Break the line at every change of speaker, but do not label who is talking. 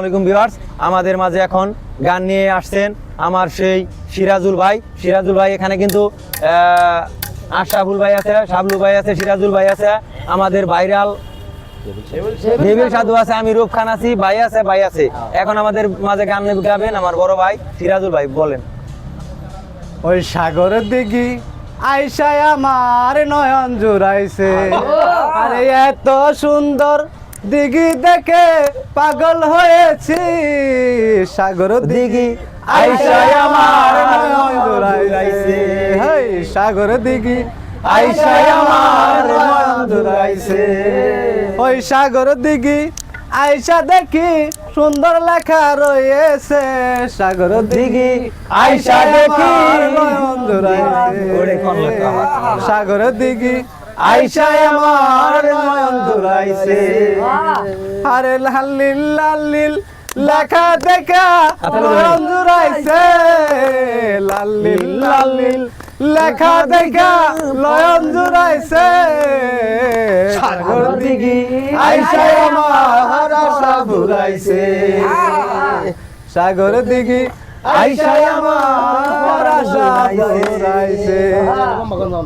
আসসালামু আলাইকুম ভিউয়ার্স, আমাদের মাঝে এখন গান নিয়ে আসছেন আমার সেই সিরাজুল ভাই এখানে কিন্তু আশরাফুল ভাই আছে, শাবলু ভাই আছে, সিরাজুল ভাই আছে, আমাদের ভাইরাল দেবের সাধু আছে, আমি রূপ খান আছি, ভাই আছে। এখন আমাদের মাঝে গান গাবেন আমার বড় ভাই সিরাজুল ভাই, বলেন।
ওই সাগরের দিঘি আইসায় আমার নয়ন জুড়াইছে, আরে এত সুন্দর দিঘি দেখে পাগল হয়েছি। সাগরের দিঘি আইসায় আমার নয়ন জুড়াইছে, হেই সাগরের দিঘি আইসায় আমার নয়ন জুড়াইছে। ওই সাগরের দিঘি আইসা দেখি সুন্দর লেখা রয়েছে, সাগরের দিঘি আইসা দেখি নয়ন জুড়াইছে। সাগরের দিঘি আইসা আমার নয়ন জুড়াইছে, আরে লালিল লালিল লেখা দেখা নয়ন জুড়াইছে, লালিল লালিল লেখা দেখা নয়ন জুড়াইছে। সাগর দিঘি আইসা আমার আশা ফুরাইছে, সাগর দিঘি আইসা আমার আশা ফুরাইছে।